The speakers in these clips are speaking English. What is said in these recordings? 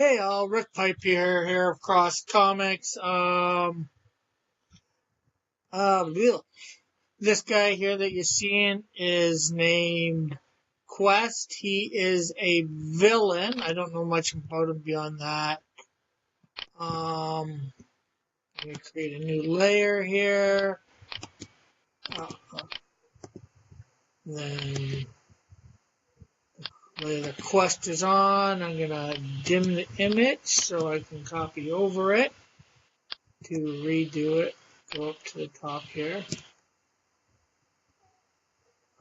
Hey all, Rick Pipe here of Cross Comics. This guy here that you're seeing is named Quest. He is a villain. I don't know much about him beyond that. Let me create a new layer here. Then layer the Quest is on. I'm gonna dim the image so I can copy over it to redo it. Go up to the top here.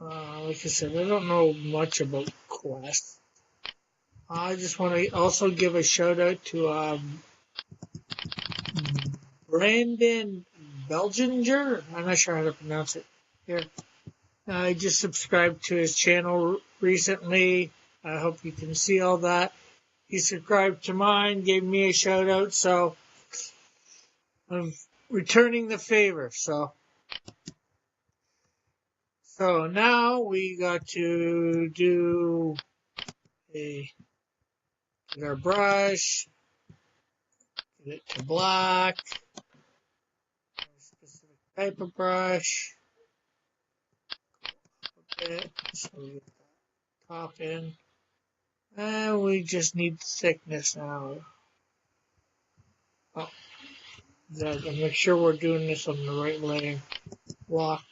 Like I said, I don't know much about Quest. I just want to also give a shout out to Brandon Belginger. I'm not sure how to pronounce it here. I just subscribed to his channel recently. I hope you can see all that. He subscribed to mine, gave me a shout out, so I'm returning the favor. So now we got to do get our brush, get it to black, a specific type of brush, a bit, so we get the top in, and we just need thickness now. Oh, gotta make sure we're doing this on the right layer. Lock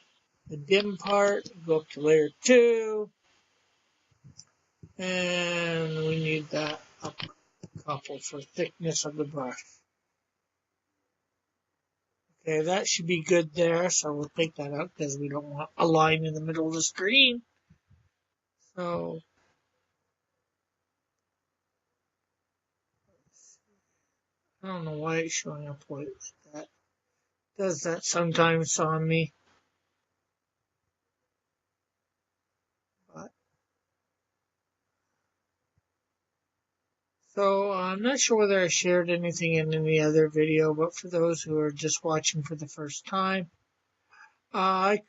the dim part, go up to layer 2, and we need that up couple for thickness of the brush. Okay, that should be good there, so we'll take that out because we don't want a line in the middle of the screen. So, I don't know why it's showing up like that. It does that sometimes on me. So, I'm not sure whether I shared anything in any other video, but for those who are just watching for the first time, I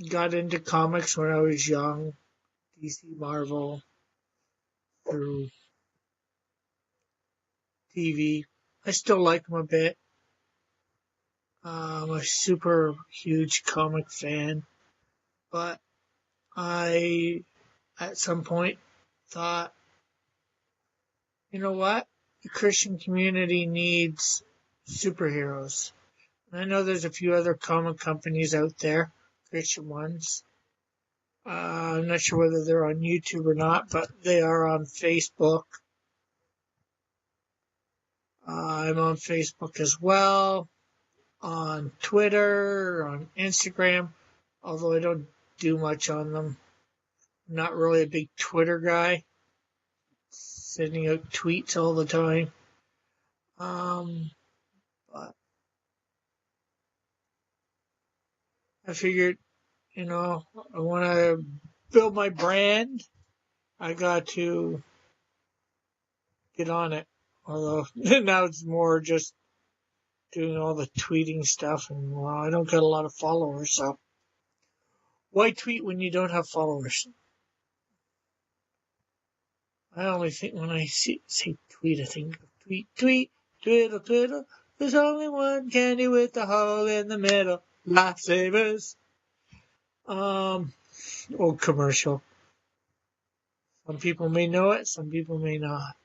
got into comics when I was young, DC, Marvel, through TV. I still like them a bit. I'm a super huge comic fan, but I, at some point, thought, you know what? The Christian community needs superheroes. And I know there's a few other comic companies out there, Christian ones. I'm not sure whether they're on YouTube or not, but they are on Facebook. I'm on Facebook as well, on Twitter, on Instagram, although I don't do much on them. I'm not really a big Twitter guy, sending out tweets all the time. But I figured, I want to build my brand. I got to get on it. Although now it's more just doing all the tweeting stuff, and well, I don't got a lot of followers, so why tweet when you don't have followers? I only think when I say tweet, I think of tweet, twiddle. There's only one candy with a hole in the middle. Lifesavers. Old commercial. Some people may know it, some people may not.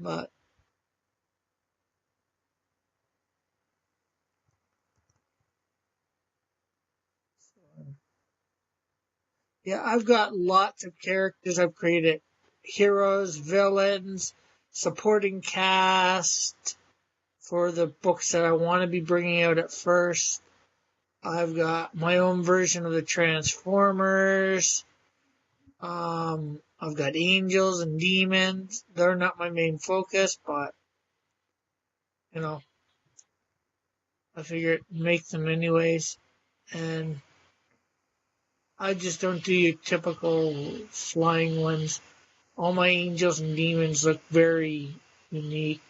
But yeah, I've got lots of characters. I've created heroes, villains, supporting cast for the books that I want to be bringing out at first. I've got my own version of the Transformers. I've got angels and demons. They're not my main focus, but I figured make them anyways. And I just don't do your typical flying ones. All my angels and demons look very unique.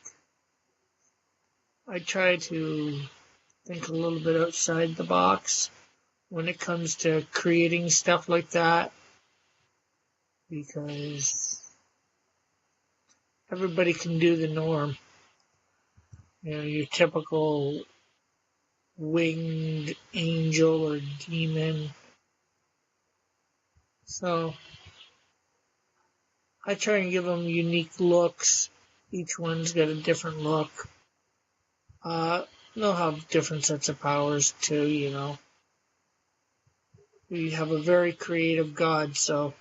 I try to think a little bit outside the box when it comes to creating stuff like that. because everybody can do the norm. You know, your typical winged angel or demon. So I try and give them unique looks. Each one's got a different look. They'll have different sets of powers too, you know. We have a very creative God, so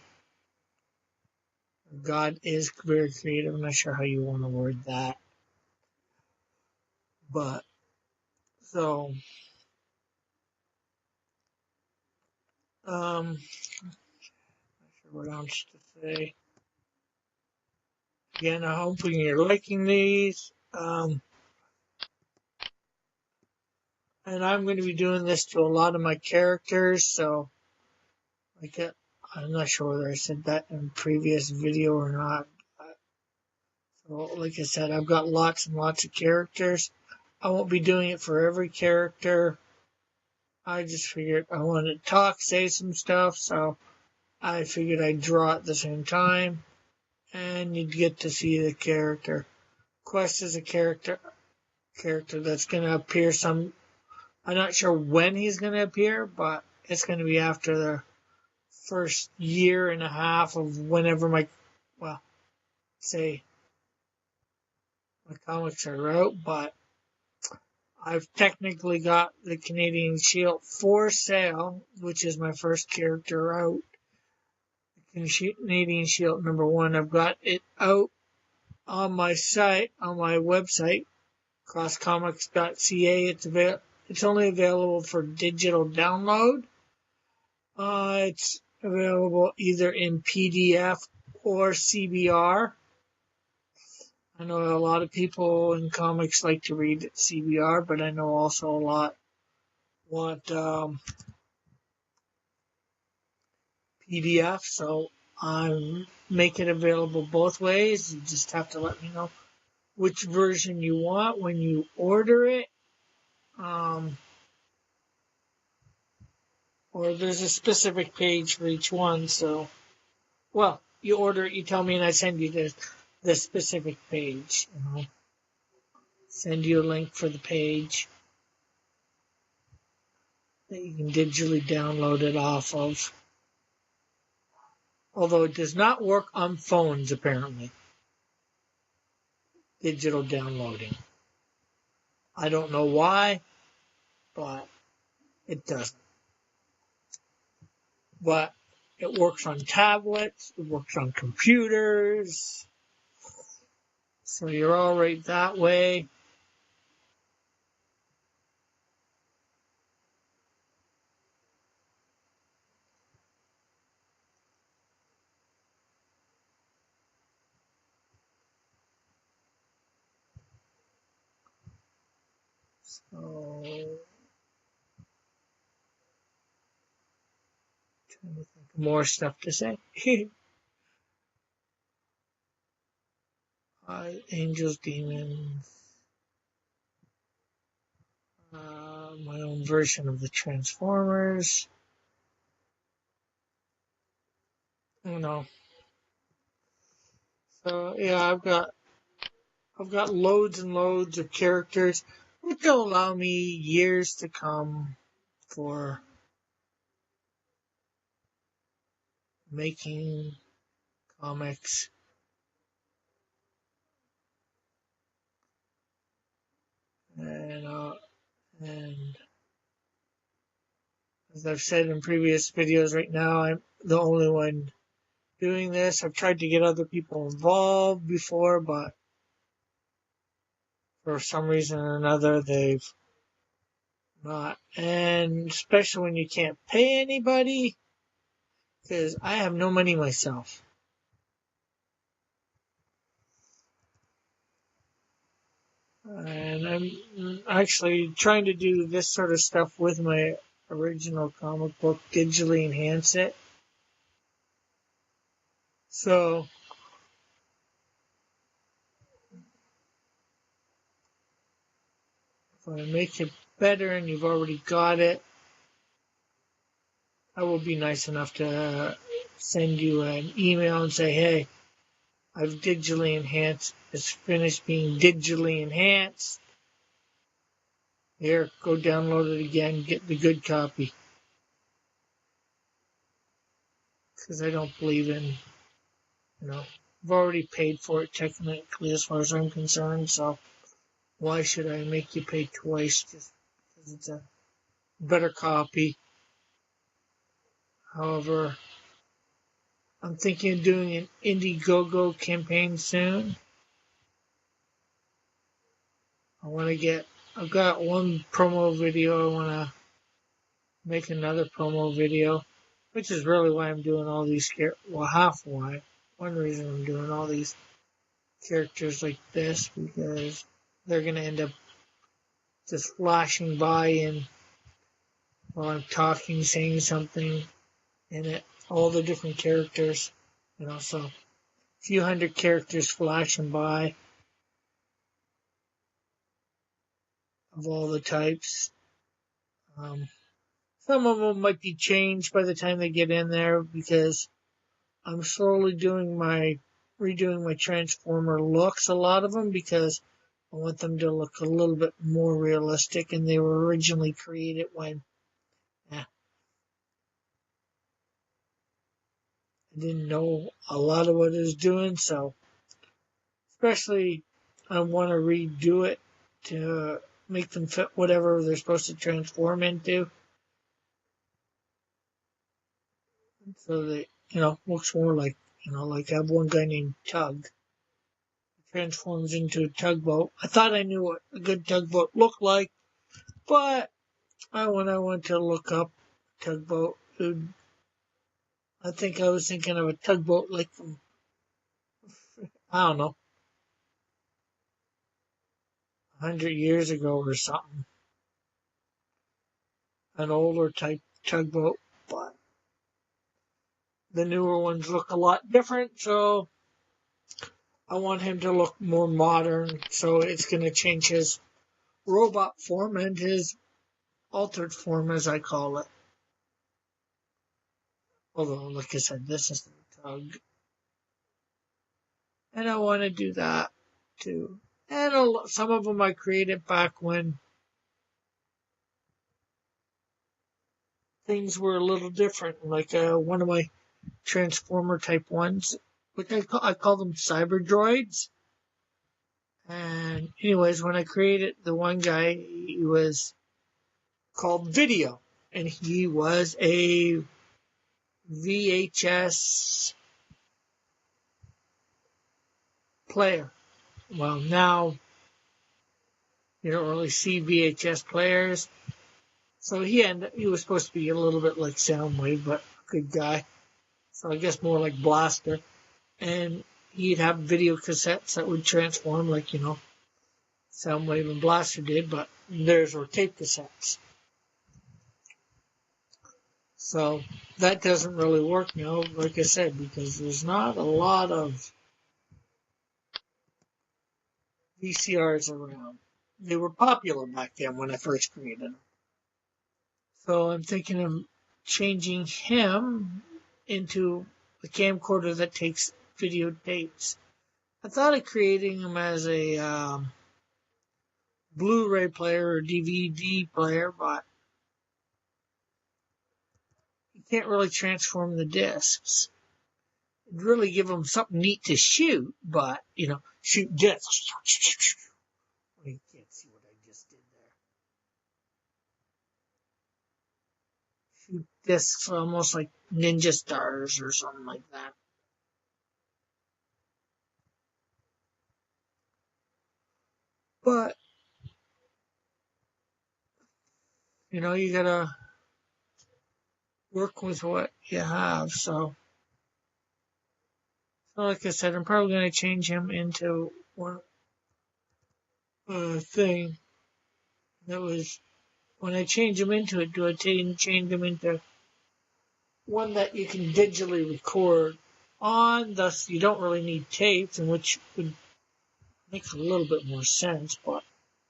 God is very creative. I'm not sure how you want to word that. But, so, not sure what else to say. Again, I'm hoping you're liking these. And I'm going to be doing this to a lot of my characters, so like I'm not sure whether I said that in a previous video or not. So, like I said, I've got lots and lots of characters. I won't be doing it for every character. I just figured I wanted to talk, say some stuff, so I figured I'd draw at the same time, and you'd get to see the character. Quest is a character that's going to appear some. I'm not sure when he's going to appear, but it's going to be after the first year and a half of whenever say my comics are out, but I've technically got the Canadian Shield for sale, which is my first character out. The Canadian Shield #1. I've got it out on my site, on my website, crosscomics.ca. It's only available for digital download. It's available either in PDF or CBR. I know a lot of people in comics like to read CBR, but I know also a lot want PDF, so I make it available both ways. You just have to let me know which version you want when you order it. Or there's a specific page for each one, so well, you order it, you tell me, and I send you the specific page. You know, send you a link for the page that you can digitally download it off of. Although it does not work on phones, apparently. Digital downloading. I don't know why, but it doesn't. But it works on tablets, it works on computers, so you're all right that way. So, trying to think of more stuff to say. Angels, demons, my own version of the Transformers. You know. So yeah, I've got loads and loads of characters, which will allow me years to come for making comics. And as I've said in previous videos, right now I'm the only one doing this. I've tried to get other people involved before, but for some reason or another, they've not. And especially when you can't pay anybody, because I have no money myself. And I'm actually trying to do this sort of stuff with my original comic book, digitally enhance it. So, if I make it better and you've already got it, I will be nice enough to send you an email and say, hey, I've digitally enhanced, it's finished being digitally enhanced. Here, go download it again, get the good copy. Because I don't believe in, I've already paid for it technically as far as I'm concerned, so why should I make you pay twice just because it's a better copy? However, I'm thinking of doing an Indiegogo campaign soon. I've got one promo video. I want to make another promo video, which is really why I'm doing all these one reason I'm doing all these characters like this, because they're going to end up just flashing by and while I'm talking, saying something in it, all the different characters, so a few hundred characters flashing by of all the types. Some of them might be changed by the time they get in there because I'm slowly redoing my Transformer looks, a lot of them, because I want them to look a little bit more realistic, and they were originally created when I didn't know a lot of what I was doing, so especially I want to redo it to make them fit whatever they're supposed to transform into, so that, looks more like, like I have one guy named Tug. Transforms into a tugboat. I thought I knew what a good tugboat looked like, but when I went to look up tugboat, I think I was thinking of a tugboat like from, I don't know, 100 years ago or something. An older type tugboat, but the newer ones look a lot different, so I want him to look more modern, so it's going to change his robot form and his altered form, as I call it. Although, like I said, this is the tug. And I want to do that too. And some of them I created back when things were a little different. Like one of my Transformer type ones, which I call them cyber droids. And anyways, when I created the one guy, he was called Video, and he was a VHS player. Well, now you don't really see VHS players. So he was supposed to be a little bit like Soundwave, but a good guy. So I guess more like Blaster. And he'd have video cassettes that would transform like, Soundwave and Blaster did, but theirs were tape cassettes. So that doesn't really work now, like I said, because there's not a lot of VCRs around. They were popular back then when I first created them. So I'm thinking of changing him into a camcorder that takes videotapes. I thought of creating him as a Blu-ray player or DVD player, but you can't really transform the discs. It'd really give him something neat to shoot, but, shoot discs. You can't see what I just did there. Shoot discs almost like Ninja Stars or something like that. But, you gotta work with what you have, so like I said, I'm probably going to change him into one thing that was, when I change him into it, do I change him into one that you can digitally record on, thus you don't really need tapes, and which would make a little bit more sense, but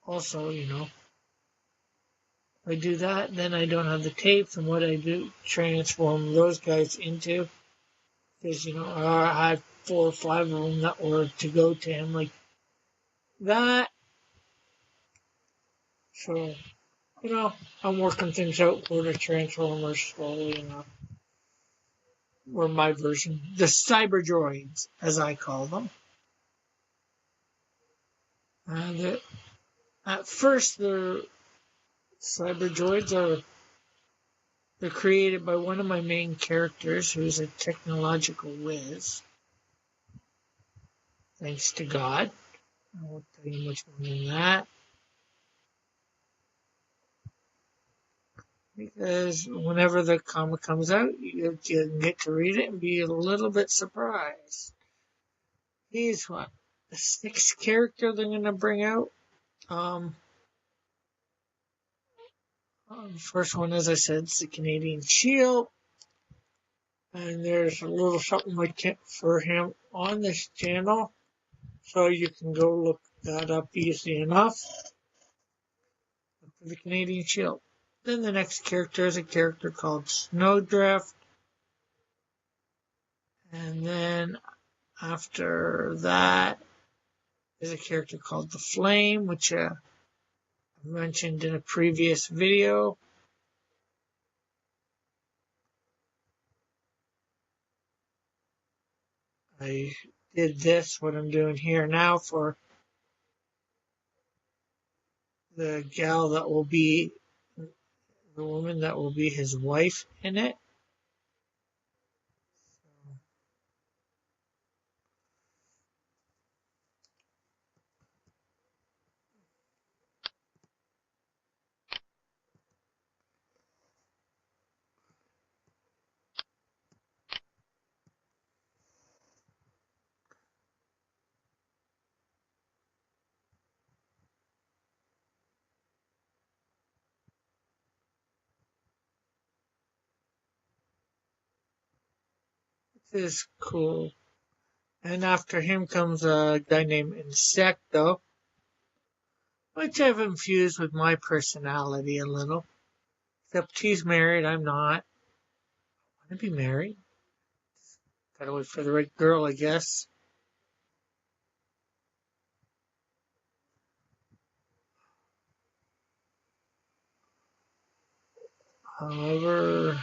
also, if I do that, then I don't have the tapes, and what I do, transform those guys into because I had 4 or 5 of them that were to go to him like that. So I'm working things out for the Transformers slowly. Or my version, the cyber droids, as I call them. And at first, the cyber droids they're created by one of my main characters, who's a technological whiz. Thanks to God. I won't tell you much more than that. Because whenever the comic comes out, you get to read it and be a little bit surprised. He's what? The 6th character they're going to bring out. The first one, as I said, is the Canadian Shield. And there's a little something like it for him on this channel. So you can go look that up easily enough. Look for the Canadian Shield. Then the next character is a character called Snowdrift. And then after that is a character called the Flame, which I mentioned in a previous video. I did this, what I'm doing here now, for the gal that will be, the woman that will be his wife in it. This is cool. And after him comes a guy named Insecto, which I've infused with my personality a little. Except he's married, I'm not. I want to be married. Gotta wait for the right girl, I guess. However,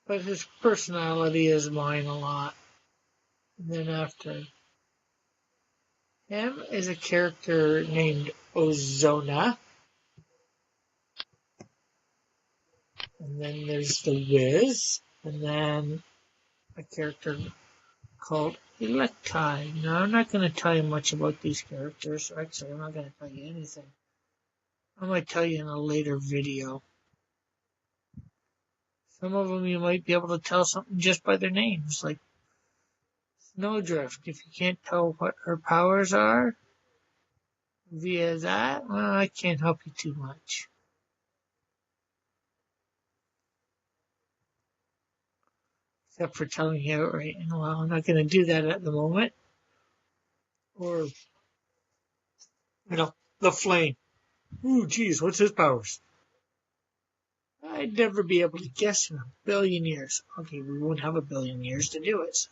but his personality is mine a lot. And then after him is a character named Ozona. And then there's the Wiz. And then a character called Electai. Now, I'm not going to tell you much about these characters. Actually, I'm not going to tell you anything. I might tell you in a later video. Some of them you might be able to tell something just by their names, like Snowdrift. If you can't tell what her powers are via that, well, I can't help you too much. Except for telling you outright. And well, I'm not going to do that at the moment. Or, the Flame. Ooh, geez, what's his powers? I'd never be able to guess in a billion years. Okay, we won't have a billion years to do it. So.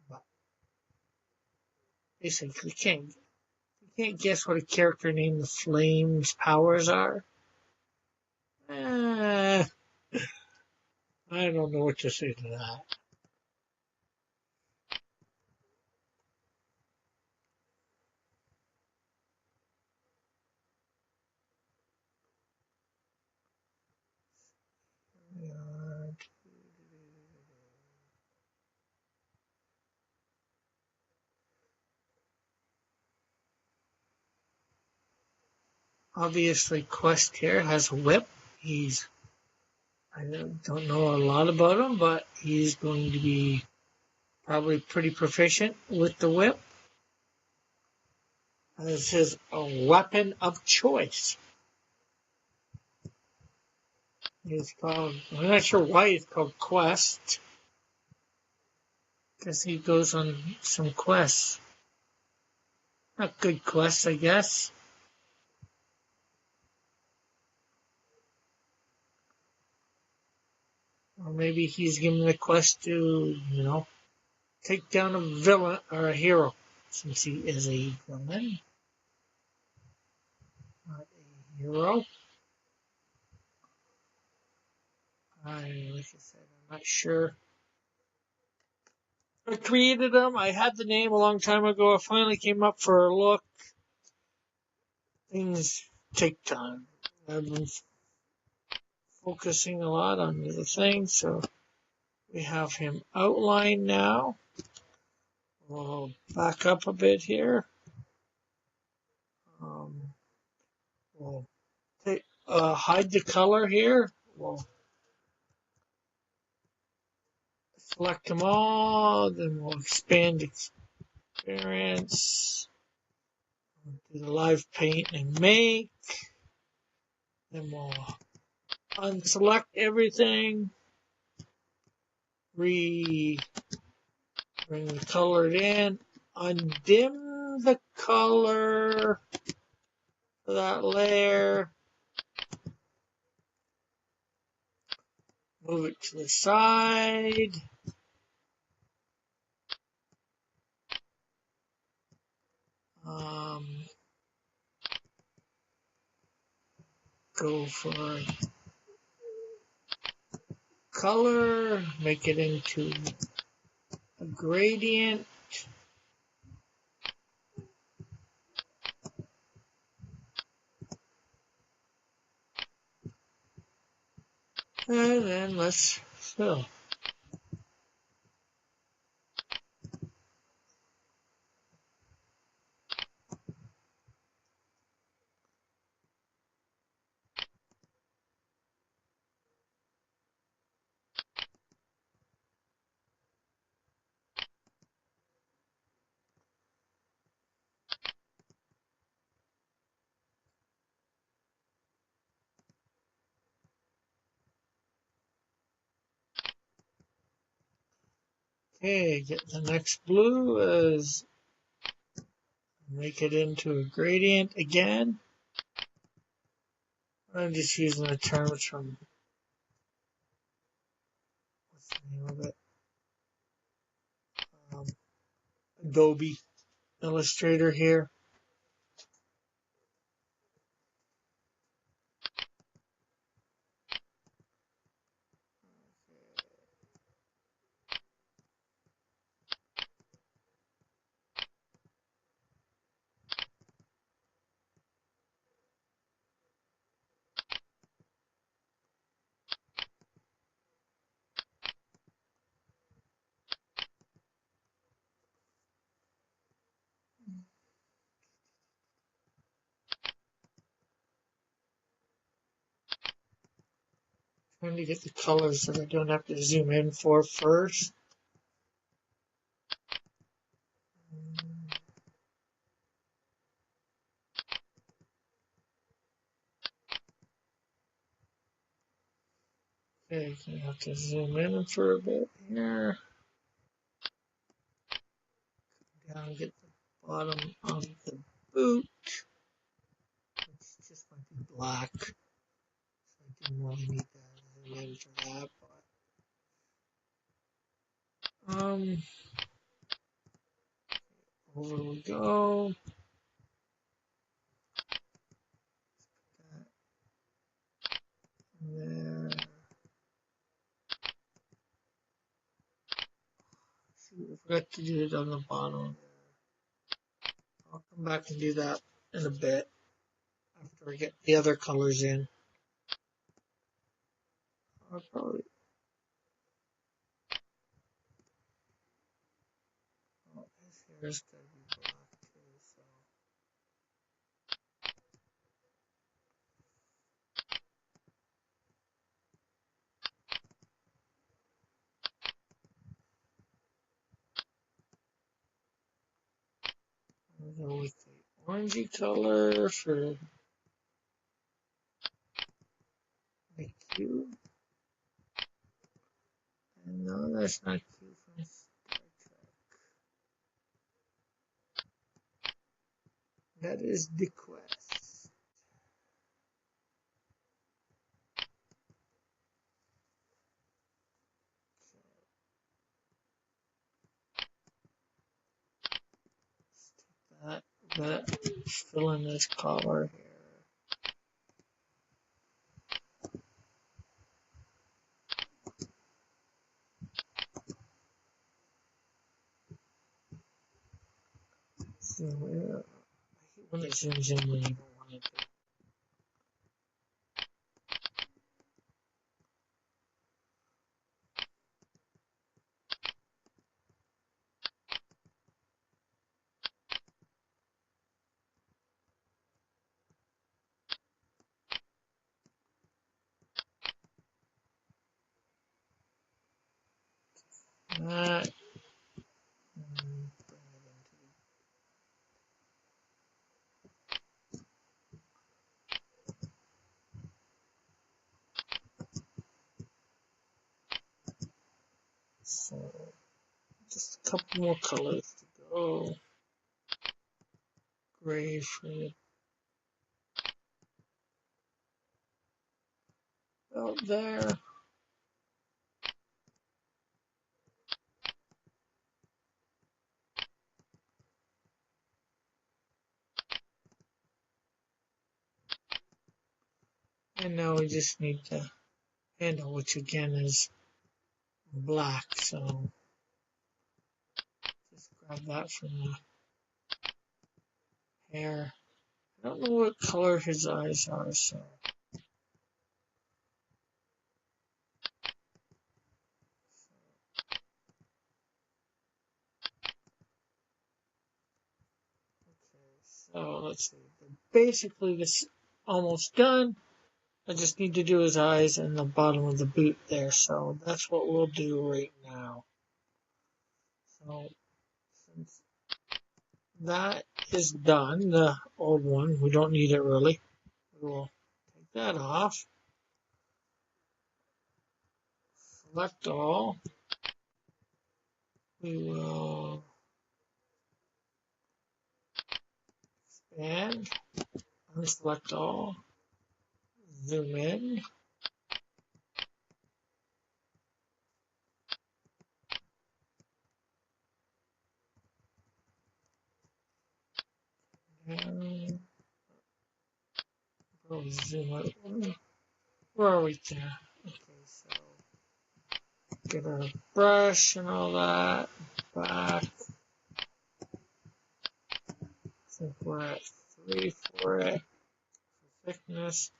But basically, you can't guess what a character named the Flame's powers are. I don't know what to say to that. Obviously, Quest here has a whip. I don't know a lot about him, but he's going to be probably pretty proficient with the whip. This is a weapon of choice. I'm not sure why it's called Quest. Guess he goes on some quests. Not good quests, I guess. Or maybe he's given the quest to, take down a villain or a hero, since he is a villain, not a hero. Like I said, I'm not sure. I created them. I had the name a long time ago. I finally came up for a look. Things take time. I've been focusing a lot on the thing, so we have him outlined now. We'll back up a bit here. We'll hide the color here. We'll select them all, then we'll expand experience. Do the live paint and make. Then we'll unselect everything. Bring the color in. Undim the color for that layer. Move it to the side. Go for color, make it into a gradient. And then let's fill. Okay, get the next blue is make it into a gradient again. I'm just using the terms from what's the name of it? Adobe Illustrator here. Trying to get the colors that I don't have to zoom in for first. Okay, I have to zoom in for a bit here. Down, get the bottom of the boot. It's just might be black. So I didn't really need to zoom in for that, but over we go. There. See, I forgot to do it on the bottom. I'll come back and do that in a bit after I get the other colors in. I'll probably. Oh, this hair's gotta be black too, so. I'll go with the orangey color for the cube. And no, that's not cute from Star Trek. That is the quest. Let's take that, fill in this color here. Zoom in. I hate when it zooms in when you don't want it to. That, bring it into so just a couple more colors to go. Gray for out there. And now we just need the handle, which again is black. So just grab that from the hair. I don't know what color his eyes are, so. So let's see. Basically, this almost done. I just need to do his eyes and the bottom of the boot there. So that's what we'll do right now. So since that is done, the old one, we don't need it really. We will take that off. Select all. We will expand. Unselect all. Zoom in. And we'll zoom out. Where are we there? Okay, so get our brush and all that back. I think we're at 3 for it. For thickness.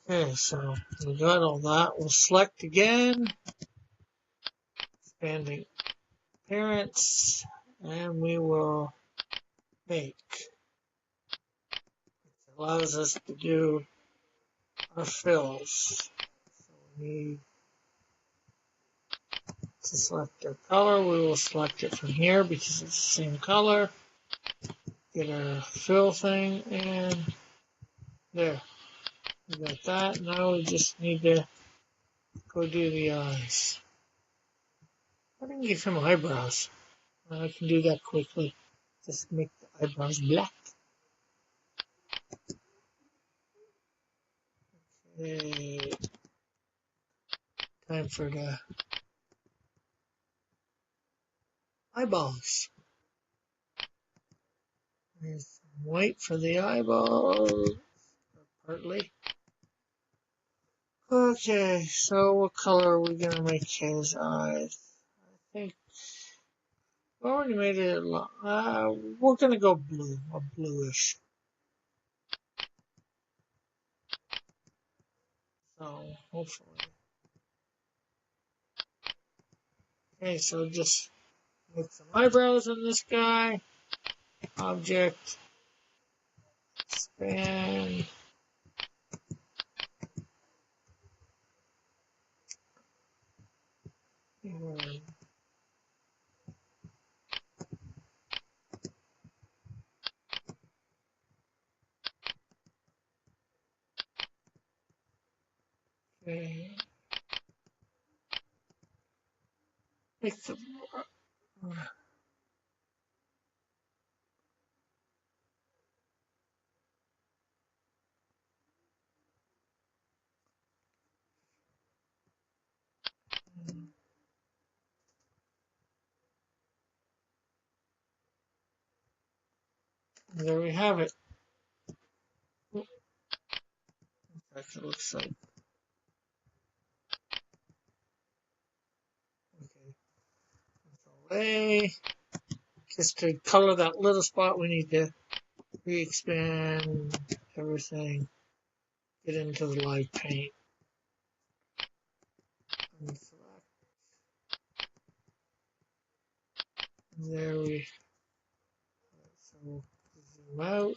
Okay, so we got all that. We'll select again. Expanding appearance. And we will make. It allows us to do our fills. So we need to select our color. We will select it from here because it's the same color. Get our fill thing and there. We got that. Now we just need to go do the eyes. I didn't give him eyebrows. I can do that quickly. Just make the eyebrows black. Okay. Time for the eyeballs. There's some white for the eyeballs. Partly. Okay, so what color are we going to make his eyes? I think we already made it. We're going to go blue, or bluish. So, hopefully. Okay, so just make some eyebrows on this guy. Object. Expand. Okay. Make the, there we have it. That's what it looks like. Okay. Away. Just to color that little spot, we need to re-expand everything. Get into the light paint. And select. There we. So zoom out.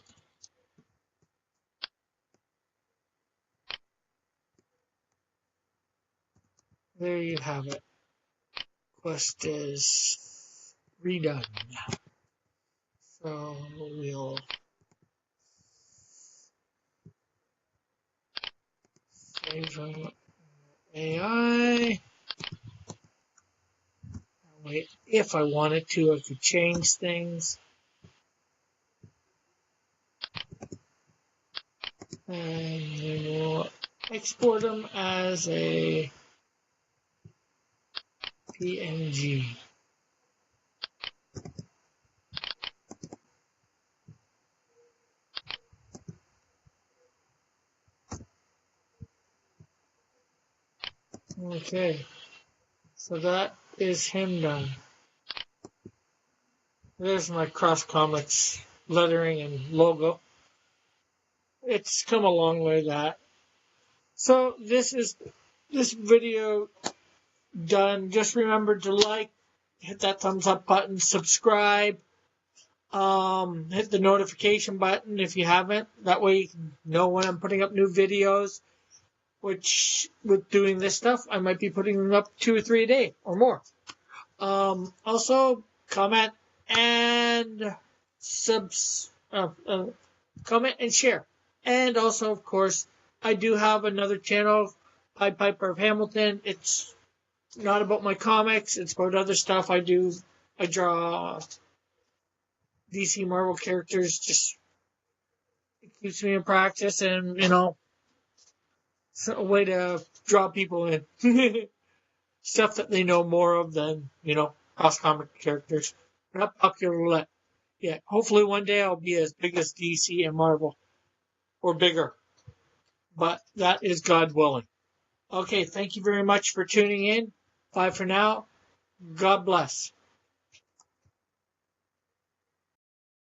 There you have it. Quest is redone. So we'll save AI. Wait, if I wanted to, I could change things. And then we'll export them as a PNG. Okay, so that is him done. There's my Cross Comics lettering and logo. It's come a long way, that. So this is this video done. Just remember to like, hit that thumbs up button, subscribe, hit the notification button if you haven't. That way you can know when I'm putting up new videos. Which, with doing this stuff, I might be putting them up 2 or 3 a day or more. Also, comment and comment and share. And also, of course, I do have another channel, Pied Piper of Hamilton. It's not about my comics. It's about other stuff I do. I draw DC Marvel characters. Just, it keeps me in practice, and, it's a way to draw people in. Stuff that they know more of than, cross comic characters. They're not popular yet. Hopefully one day I'll be as big as DC and Marvel. Or bigger. But that is God willing. Okay, thank you very much for tuning in. Bye for now. God bless.